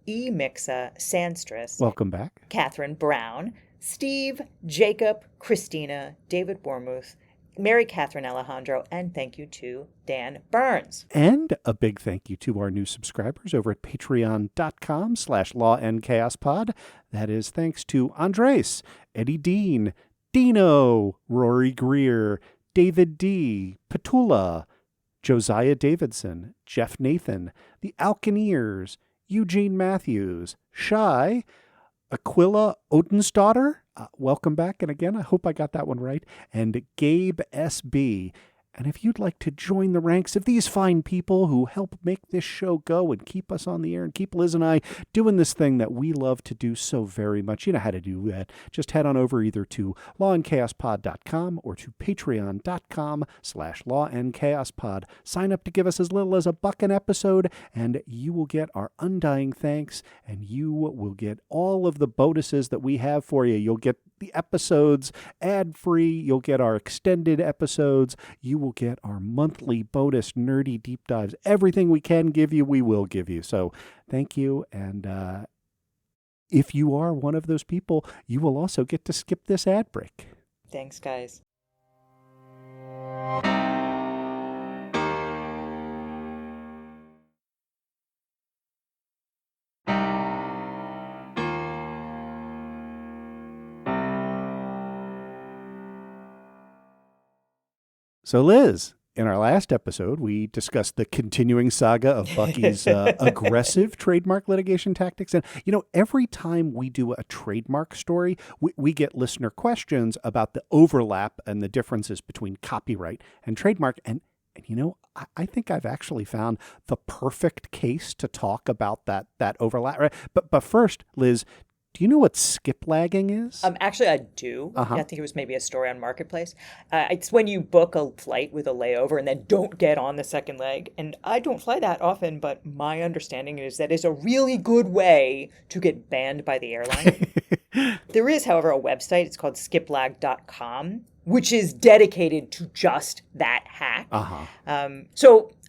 [SPEAKER 3] E. Mixa, Sandstress.
[SPEAKER 2] Welcome back.
[SPEAKER 3] Catherine Brown, Steve, Jacob, Christina, David Wormuth, Mary Catherine Alejandro, and thank you to Dan Burns.
[SPEAKER 2] And a big thank you to our new subscribers over at patreon.com/lawandchaospod. That is thanks to Andres, Eddie Dean, Dino, Rory Greer, David D., Petula, Josiah Davidson, Jeff Nathan, the Alcaneers, Eugene Matthews, Shy, Aquila Odensdaughter, welcome back. And again, I hope I got that one right. And Gabe S.B. And if you'd like to join the ranks of these fine people who help make this show go and keep us on the air and keep Liz and I doing this thing that we love to do so very much, you know how to do that. Just head on over either to lawandchaospod.com or to patreon.com/lawandchaospod. Sign up to give us as little as $1 an episode, and you will get our undying thanks, and you will get all of the bonuses that we have for you. You'll get the episodes ad-free. You'll get our extended episodes. You will get our monthly bonus nerdy deep dives. Everything we can give you, we will give you. So thank you. And if you are one of those people, you will also get to skip this ad break.
[SPEAKER 3] Thanks, guys.
[SPEAKER 2] So, Liz, in our last episode, we discussed the continuing saga of Bucky's aggressive trademark litigation tactics. And, every time we do a trademark story, we get listener questions about the overlap and the differences between copyright and trademark. And I think I've actually found the perfect case to talk about that overlap. Right? But first, Liz, Do you know what skip lagging is?
[SPEAKER 3] Actually, I do.
[SPEAKER 2] Uh-huh.
[SPEAKER 3] I think it was maybe a story on Marketplace. It's when you book a flight with a layover and then don't get on the second leg. And I don't fly that often, but my understanding is that is a really good way to get banned by the airline. There is, however, a website. It's called skiplag.com, which is dedicated to just that hack.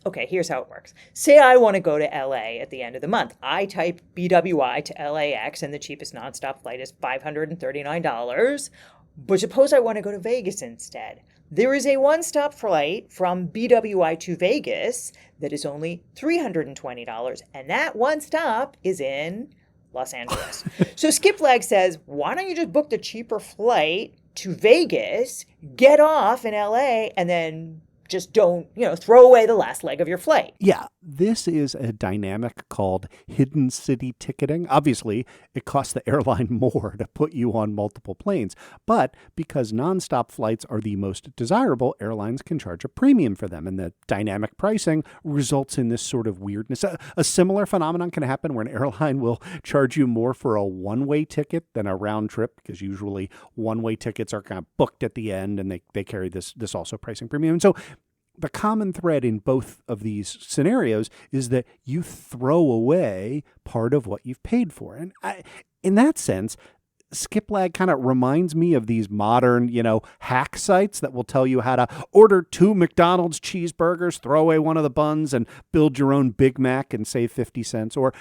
[SPEAKER 3] Okay, here's how it works. Say I want to go to LA at the end of the month. I type BWI to LAX, and the cheapest nonstop flight is $539. But suppose I want to go to Vegas instead. There is a one-stop flight from BWI to Vegas that is only $320, and that one stop is in Los Angeles. So Skiplag says, why don't you just book the cheaper flight to Vegas, get off in LA, and then just don't, throw away the last leg of your flight.
[SPEAKER 2] Yeah, this is a dynamic called hidden city ticketing. Obviously, it costs the airline more to put you on multiple planes. But because nonstop flights are the most desirable, airlines can charge a premium for them. And the dynamic pricing results in this sort of weirdness. A similar phenomenon can happen where an airline will charge you more for a one-way ticket than a round trip, because usually one-way tickets are kind of booked at the end, and they carry this also pricing premium. And so the common thread in both of these scenarios is that you throw away part of what you've paid for. And in that sense, Skiplag kind of reminds me of these modern, hack sites that will tell you how to order 2 McDonald's cheeseburgers, throw away one of the buns, and build your own Big Mac and save 50 cents. Or,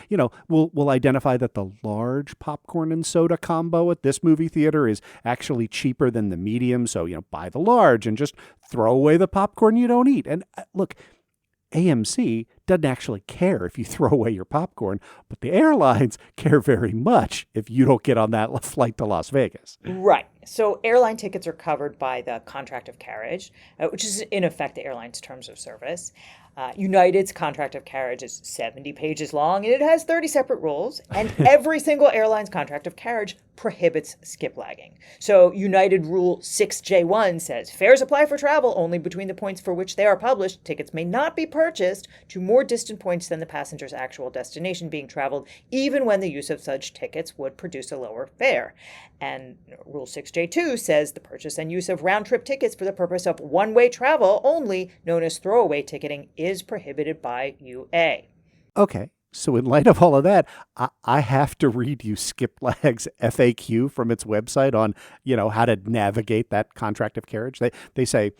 [SPEAKER 2] we'll identify that the large popcorn and soda combo at this movie theater is actually cheaper than the medium. So, buy the large and just throw away the popcorn you don't eat. And look, AMC doesn't actually care if you throw away your popcorn, but the airlines care very much if you don't get on that flight to Las Vegas.
[SPEAKER 3] Right. So airline tickets are covered by the contract of carriage, which is in effect the airline's terms of service. United's contract of carriage is 70 pages long, and it has 30 separate rules. And every single airline's contract of carriage prohibits skiplagging. So United Rule 6J1 says, fares apply for travel only between the points for which they are published. Tickets may not be purchased to more distant points than the passenger's actual destination being traveled, even when the use of such tickets would produce a lower fare. And Rule 6J2 says the purchase and use of round-trip tickets for the purpose of one-way travel only, known as throwaway ticketing, is prohibited by UA.
[SPEAKER 2] Okay, so in light of all of that, I have to read you Skiplag's FAQ from its website on, how to navigate that contract of carriage. They say,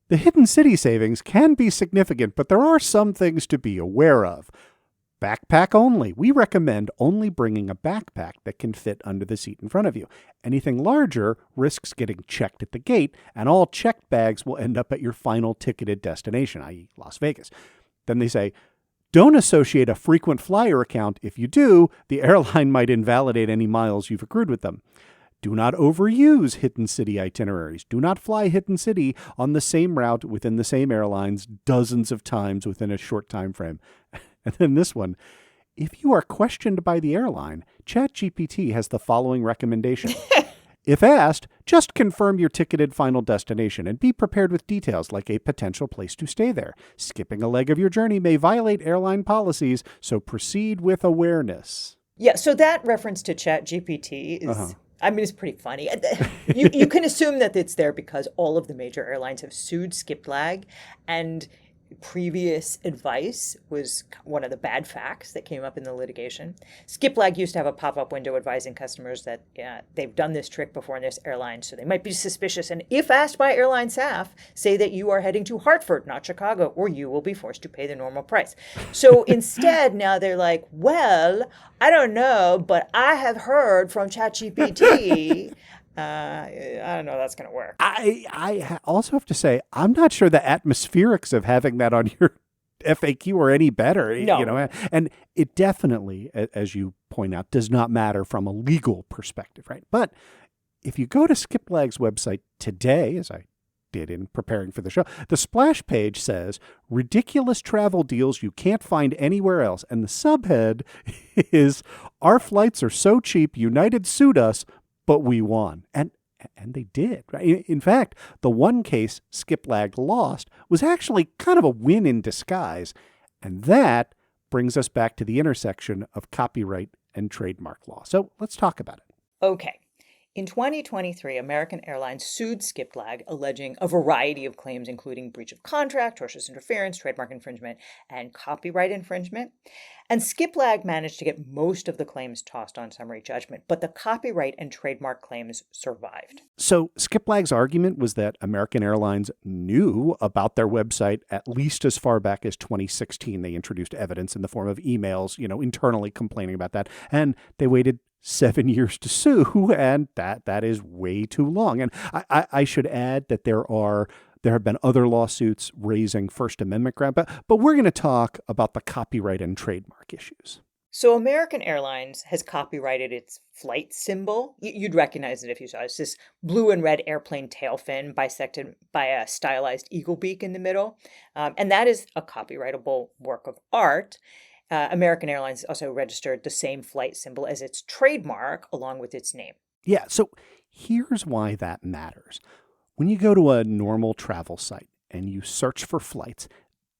[SPEAKER 2] the hidden city savings can be significant, but there are some things to be aware of. Backpack only. We recommend only bringing a backpack that can fit under the seat in front of you. Anything larger risks getting checked at the gate, and all checked bags will end up at your final ticketed destination, i.e. Las Vegas. Then they say, don't associate a frequent flyer account. If you do, the airline might invalidate any miles you've accrued with them. Do not overuse hidden city itineraries. Do not fly hidden city on the same route within the same airlines dozens of times within a short time frame. And then this one, if you are questioned by the airline, ChatGPT has the following recommendation. If asked, just confirm your ticketed final destination and be prepared with details like a potential place to stay there. Skipping a leg of your journey may violate airline policies, so proceed with awareness.
[SPEAKER 3] Yeah, so that reference to ChatGPT is... it's pretty funny. You can assume that it's there because all of the major airlines have sued Skiplag, and previous advice was one of the bad facts that came up in the litigation. Skiplag used to have a pop-up window advising customers that they've done this trick before in this airline, so they might be suspicious. And if asked by airline staff, say that you are heading to Hartford, not Chicago, or you will be forced to pay the normal price. So instead, now they're like, well, I don't know, but I have heard from ChatGPT. I don't know if that's going to work.
[SPEAKER 2] I also have to say, I'm not sure the atmospherics of having that on your FAQ are any better.
[SPEAKER 3] No.
[SPEAKER 2] And it definitely, as you point out, does not matter from a legal perspective, right? But if you go to Skiplag's website today, as I did in preparing for the show, the splash page says, ridiculous travel deals you can't find anywhere else. And the subhead is, our flights are so cheap, United sued us, but we won. And they did. Right? In fact, the one case Skiplag lost was actually kind of a win in disguise. And that brings us back to the intersection of copyright and trademark law. So let's talk about it.
[SPEAKER 3] Okay. In 2023, American Airlines sued Skiplag, alleging a variety of claims, including breach of contract, tortious interference, trademark infringement, and copyright infringement. And Skiplag managed to get most of the claims tossed on summary judgment, but the copyright and trademark claims survived.
[SPEAKER 2] So Skiplag's argument was that American Airlines knew about their website at least as far back as 2016. They introduced evidence in the form of emails, internally complaining about that. And they waited 7 years to sue, and that is way too long. And I should add that there have been other lawsuits raising First Amendment ground, but we're going to talk about the copyright and trademark issues.
[SPEAKER 3] So American Airlines has copyrighted its flight symbol. You'd recognize it if you saw it. It's this blue and red airplane tail fin bisected by a stylized eagle beak in the middle. And that is a copyrightable work of art. American Airlines also registered the same flight symbol as its trademark along with its name.
[SPEAKER 2] Yeah, so here's why that matters. When you go to a normal travel site and you search for flights,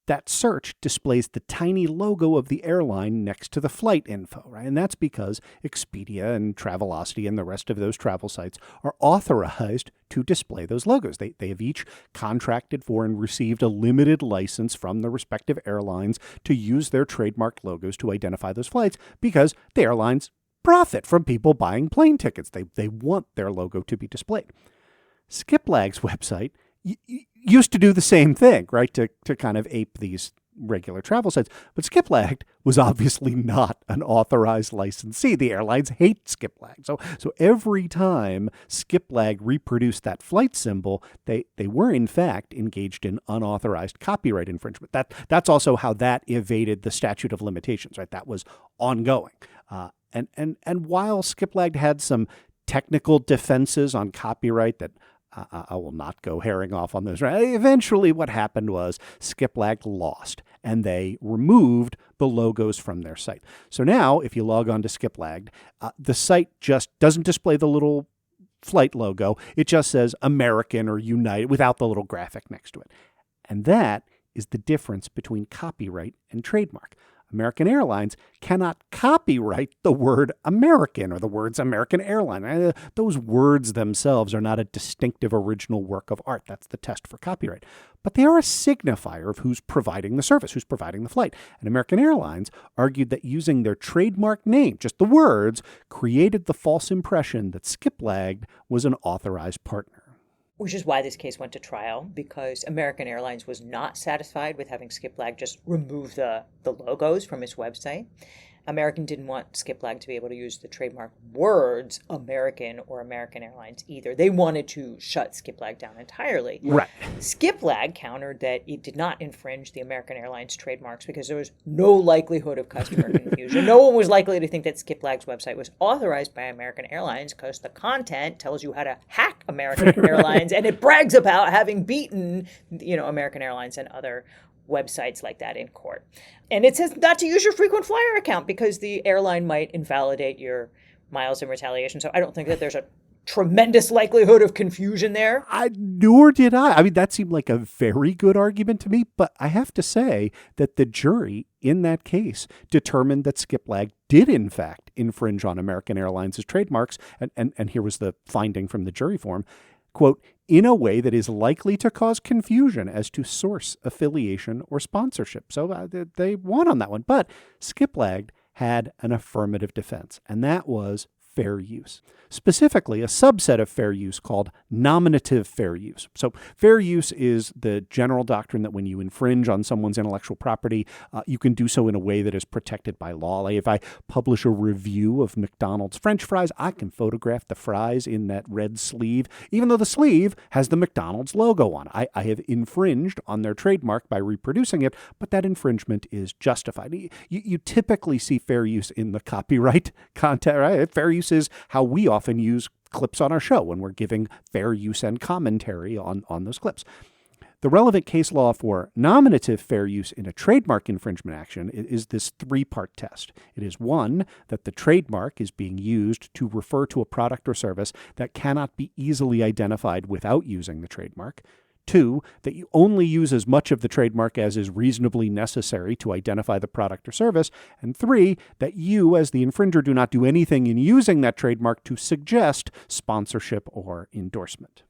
[SPEAKER 2] that search displays the tiny logo of the airline next to the flight info, right? And that's because Expedia and Travelocity and the rest of those travel sites are authorized to display those logos. They have each contracted for and received a limited license from the respective airlines to use their trademarked logos to identify those flights because the airlines profit from people buying plane tickets. They want their logo to be displayed. Skiplag's website used to do the same thing, right, to kind of ape these regular travel sites. But Skiplag was obviously not an authorized licensee. The airlines hate Skiplag. So every time Skiplag reproduced that flight symbol, they were, in fact, engaged in unauthorized copyright infringement. That's also how that evaded the statute of limitations, right? That was ongoing. And while Skiplag had some technical defenses on copyright that I will not go herring off on those. Eventually what happened was Skiplag lost, and they removed the logos from their site. So now, if you log on to Skiplag, the site just doesn't display the little flight logo. It just says American or United without the little graphic next to it. And that is the difference between copyright and trademark. American Airlines cannot copyright the word American or the words American Airline. Those words themselves are not a distinctive original work of art. That's the test for copyright. But they are a signifier of who's providing the service, who's providing the flight. And American Airlines argued that using their trademark name, just the words, created the false impression that Skiplag was an authorized partner.
[SPEAKER 3] Which is why this case went to trial, because American Airlines was not satisfied with having Skiplag just remove the logos from its website. American didn't want Skiplag to be able to use the trademark words American or American Airlines either. They wanted to shut Skiplag down entirely.
[SPEAKER 2] Right.
[SPEAKER 3] Skiplag countered that it did not infringe the American Airlines trademarks because there was no likelihood of customer confusion. No one was likely to think that Skiplag's website was authorized by American Airlines because the content tells you how to hack American Airlines, and it brags about having beaten, American Airlines and other websites like that in court. And it says not to use your frequent flyer account because the airline might invalidate your miles in retaliation. So I don't think that there's a tremendous likelihood of confusion there.
[SPEAKER 2] Nor did I. I mean, that seemed like a very good argument to me, but I have to say that the jury in that case determined that Skiplag did in fact infringe on American Airlines' trademarks. And here was the finding from the jury form. Quote, in a way that is likely to cause confusion as to source, affiliation, or sponsorship. So they won on that one. But Skiplag had an affirmative defense, and that was fair use. Specifically, a subset of fair use called nominative fair use. So fair use is the general doctrine that when you infringe on someone's intellectual property, you can do so in a way that is protected by law. Like if I publish a review of McDonald's French fries, I can photograph the fries in that red sleeve, even though the sleeve has the McDonald's logo on it. I have infringed on their trademark by reproducing it, but that infringement is justified. You typically see fair use in the copyright context, right? Fair use is how we often use clips on our show when we're giving fair use and commentary on those clips. The relevant case law for nominative fair use in a trademark infringement action is this three-part test. It is one, that the trademark is being used to refer to a product or service that cannot be easily identified without using the trademark. 2, that you only use as much of the trademark as is reasonably necessary to identify the product or service. And 3, that you, as the infringer, do not do anything in using that trademark to suggest sponsorship or endorsement.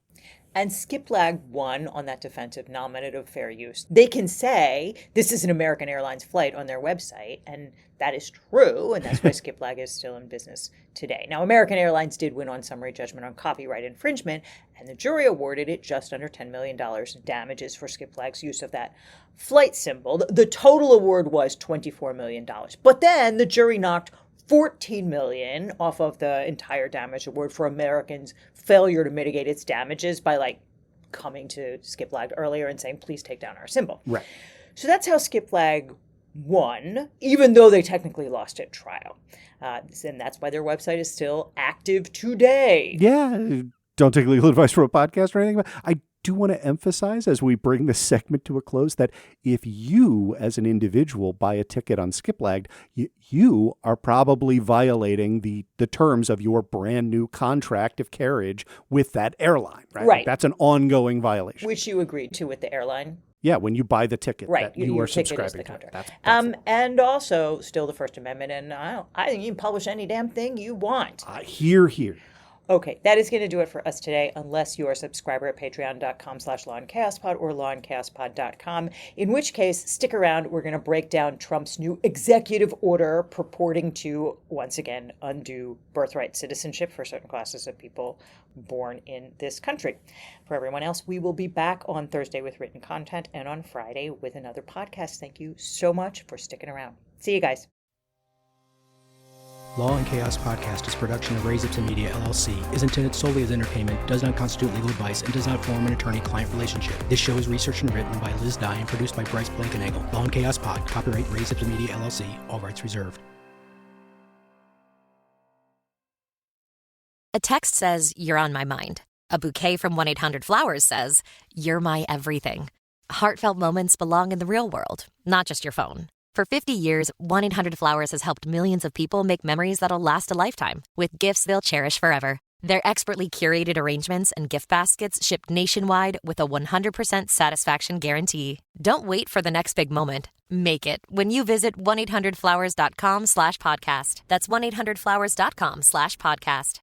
[SPEAKER 3] And Skiplag won on that defensive nominative fair use. They can say this is an American Airlines flight on their website, and that is true, and that's why Skiplag is still in business today. Now, American Airlines did win on summary judgment on copyright infringement, and the jury awarded it just under $10 million in damages for Skiplag's use of that flight symbol. The total award was $24 million. But then the jury knocked $14 million off of the entire damage award for American's failure to mitigate its damages by coming to Skiplag earlier and saying, please take down our symbol.
[SPEAKER 2] Right.
[SPEAKER 3] So that's how Skiplag won, even though they technically lost at trial. And that's why their website is still active today.
[SPEAKER 2] Yeah. Don't take legal advice from a podcast or anything. But I do want to emphasize as we bring this segment to a close that if you as an individual buy a ticket on Skiplag, you are probably violating the terms of your brand new contract of carriage with that airline, right?
[SPEAKER 3] Right.
[SPEAKER 2] That's an ongoing violation.
[SPEAKER 3] Which you agreed to with the airline.
[SPEAKER 2] Yeah, when you buy the ticket,
[SPEAKER 3] right,
[SPEAKER 2] that you are subscribing
[SPEAKER 3] the
[SPEAKER 2] to.
[SPEAKER 3] Contract.
[SPEAKER 2] That's
[SPEAKER 3] and also still the First Amendment, and I think you can publish any damn thing you want.
[SPEAKER 2] Hear, hear.
[SPEAKER 3] Okay, that is going to do it for us today, unless you are a subscriber at patreon.com/lawandchaospod or lawandchaospod.com, in which case, stick around. We're going to break down Trump's new executive order purporting to, once again, undo birthright citizenship for certain classes of people born in this country. For everyone else, we will be back on Thursday with written content and on Friday with another podcast. Thank you so much for sticking around. See you guys.
[SPEAKER 9] Law and Chaos Podcast is a production of Raise Up to Media, LLC, is intended solely as entertainment, does not constitute legal advice, and does not form an attorney-client relationship. This show is researched and written by Liz Dye and produced by Bryce Blankenagel. Law and Chaos Pod, copyright Raise Up to Media, LLC, all rights reserved.
[SPEAKER 8] A text says, "You're on my mind." A bouquet from 1-800-Flowers says, "You're my everything." Heartfelt moments belong in the real world, not just your phone. For 50 years, 1-800-Flowers has helped millions of people make memories that'll last a lifetime with gifts they'll cherish forever. Their expertly curated arrangements and gift baskets ship nationwide with a 100% satisfaction guarantee. Don't wait for the next big moment. Make it when you visit 1-800-Flowers.com/podcast. That's 1-800-Flowers.com/podcast.